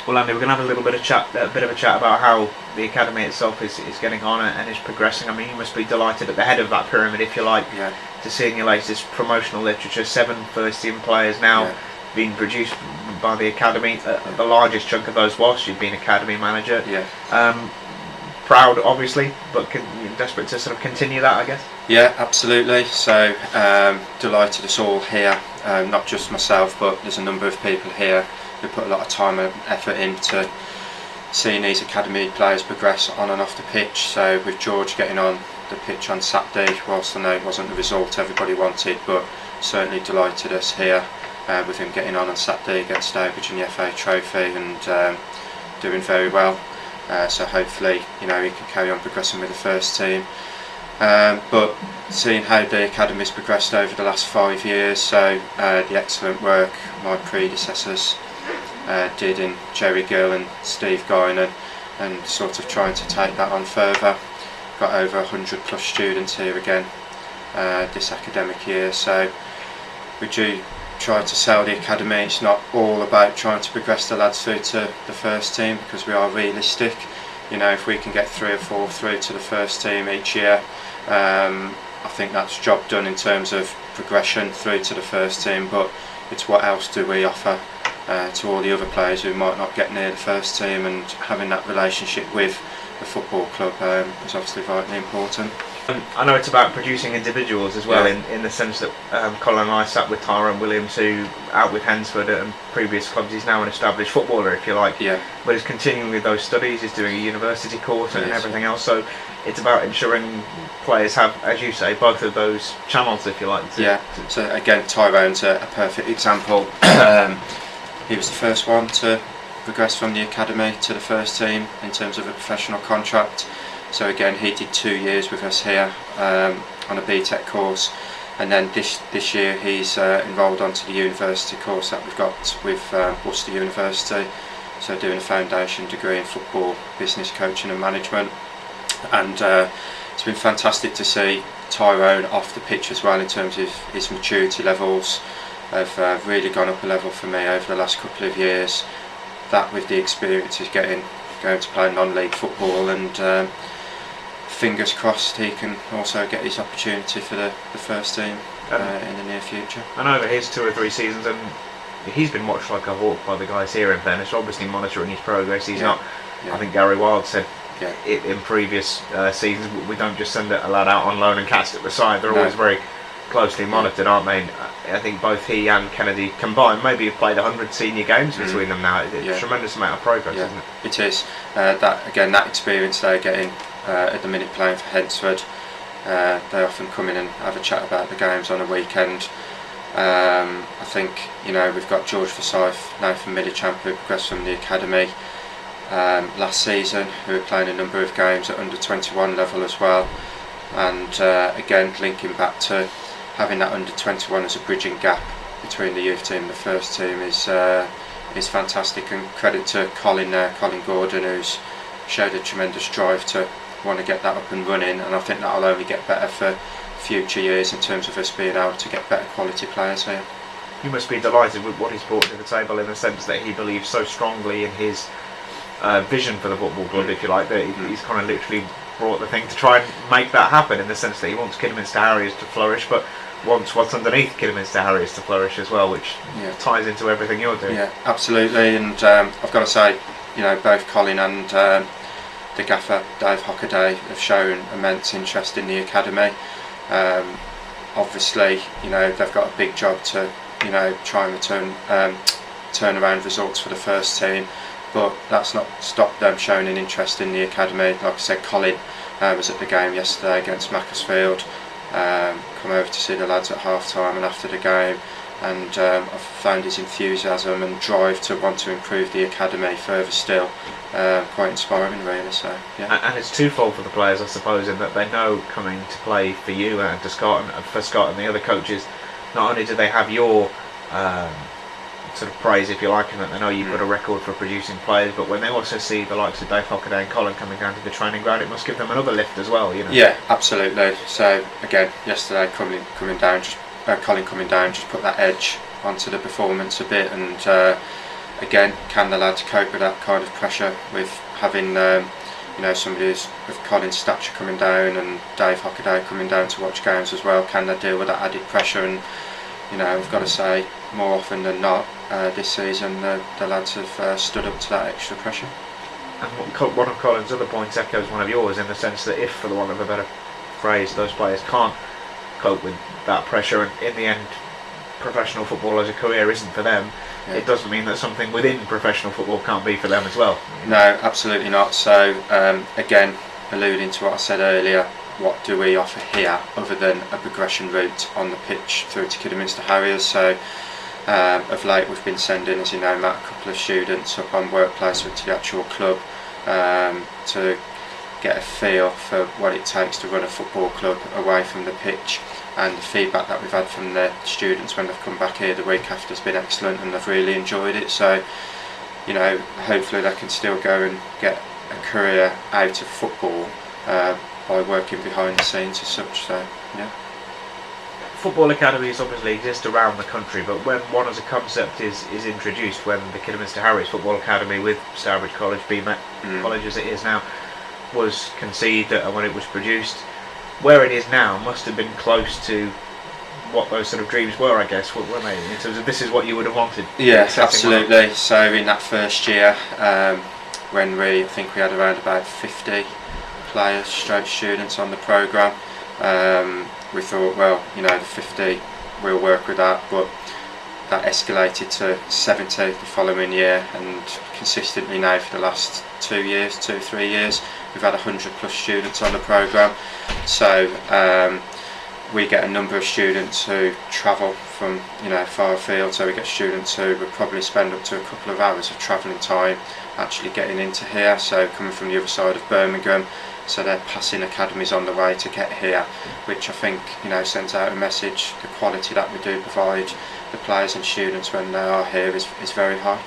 Well, Andy, we're going to have a little bit of a chat about how the academy itself is getting on and is progressing. I mean, you must be delighted at the head of that pyramid, if you like, to see in your latest promotional literature 7 first-team players now being produced by the academy. The largest chunk of those whilst you've been academy manager. Proud, obviously, but desperate to sort of continue that, I guess. Yeah, absolutely. So delighted us all here, not just myself, but there's a number of people here who put a lot of time and effort into seeing these academy players progress on and off the pitch. So with George getting on the pitch on Saturday, whilst I know it wasn't the result everybody wanted, but certainly delighted us here with him getting on Saturday against Stourbridge in the FA Trophy and doing very well. So hopefully, you know, he can carry on progressing with the first team. But seeing how the academy's progressed over the last 5 years, so the excellent work my predecessors did in Jerry Gill and Steve Guinan, and sort of trying to take that on further. Got over 100 plus students here again this academic year, so we do try to sell the academy. It's not all about trying to progress the lads through to the first team, because we are realistic. You know, if we can get 3 or 4 through to the first team each year, I think that's job done in terms of progression through to the first team. But it's what else do we offer to all the other players who might not get near the first team, and having that relationship with the football club is obviously vitally important. I know it's about producing individuals as well, in the sense that Colin and I sat with Tyrone Williams, who out with Hensford and previous clubs. He's now an established footballer, if you like, but he's continuing with those studies. He's doing a university course and everything else, so it's about ensuring players have, as you say, both of those channels, if you like. So again, Tyrone's a perfect example. He was the first one to progress from the academy to the first team in terms of a professional contract. So again, he did 2 years with us here on a BTEC course, and then this year he's enrolled onto the university course that we've got with Worcester University, so doing a foundation degree in football, business coaching and management. And it's been fantastic to see Tyrone off the pitch as well, in terms of his maturity levels have really gone up a level for me over the last couple of years. That with the experience he's going to play non-league football, and fingers crossed he can also get his opportunity for the first team in the near future. And over his 2 or 3 seasons, and he's been watched like a hawk by the guys here, in fairness, obviously monitoring his progress. He's not, I think Gary Wild said in previous seasons, we don't just send a lad out on loan and cast at the side. They're always very closely monitored, aren't they? I think both he and Kennedy combined maybe have played 100 senior games between them now. It's a tremendous amount of progress, isn't it? It is. That experience they're getting at the minute playing for Hensford, they often come in and have a chat about the games on a weekend. I think, you know, we've got George Forsyth, Nathan Millichamp, who progressed from the academy last season, who are playing a number of games at under 21 level as well. And again, linking back to having that under 21 as a bridging gap between the youth team and the first team is fantastic, and credit to Colin Gordon, who's showed a tremendous drive to want to get that up and running, and I think that'll only get better for future years in terms of us being able to get better quality players here. You must be delighted with what he's brought to the table, in the sense that he believes so strongly in his vision for the football club, if you like, that he's kind of literally brought the thing to try and make that happen, in the sense that he wants Kidderminster Harriers to flourish, but wants what's underneath Kidderminster Harriers to flourish as well, which ties into everything you're doing. Yeah, absolutely. And I've got to say, you know, both Colin and the gaffer Dave Hockaday have shown immense interest in the academy. Obviously, you know, they've got a big job to, you know, try and turn around results for the first team, but that's not stopped them showing an interest in the academy. Like I said, Colin was at the game yesterday against Macclesfield, come over to see the lads at half time and after the game, and I've found his enthusiasm and drive to want to improve the academy further still quite inspiring, really. So and it's twofold for the players, I suppose, in that they know coming to play for you and for Scott and the other coaches, not only do they have your sort of praise, if you like, and that they know you've got a record for producing players, but when they also see the likes of Dave Hockaday and Colin coming down to the training ground, it must give them another lift as well, you know. Yeah, absolutely. So again, yesterday Colin coming down just put that edge onto the performance a bit, and again, can the lads cope with that kind of pressure with having somebody of Colin's stature coming down and Dave Hockaday coming down to watch games as well? Can they deal with that added pressure? And I've got to say, more often than not this season the lads have stood up to that extra pressure. And one of Colin's other points echoes one of yours, in the sense that if, for the want of a better phrase, those players can't cope with that pressure, and in the end professional football as a career isn't for them, it doesn't mean that something within professional football can't be for them as well. No, absolutely not. So again, alluding to what I said earlier, what do we offer here other than a progression route on the pitch through to Kidderminster Harriers? So of late we've been sending, as you know, Matt, a couple of students up on work placement to the actual club to get a feel for what it takes to run a football club away from the pitch. And the feedback that we've had from the students when they've come back here the week after has been excellent, and they've really enjoyed it. So hopefully they can still go and get a career out of football by working behind the scenes as such. So yeah. Football academies obviously exist around the country, but when one as a concept is introduced, when the Kidderminster Harriers Football Academy with Stourbridge College, BMET College as it is now, was conceived and when it was produced, where it is now must have been close to what those sort of dreams were, I guess, weren't they, in terms of this is what you would have wanted? Yeah, absolutely. So in that first year, when I think we had around about 50 players, students on the programme, we thought, well, the 50, we'll work with that, but that escalated to 70 the following year, and consistently now for the last 2 years, 3 years, we've had 100 plus students on the programme. So we get a number of students who travel from far afield, so we get students who would probably spend up to a couple of hours of travelling time actually getting into here, so coming from the other side of Birmingham, so they're passing academies on the way to get here, which I think sends out a message. The quality that we do provide the players and students when they are here is very high.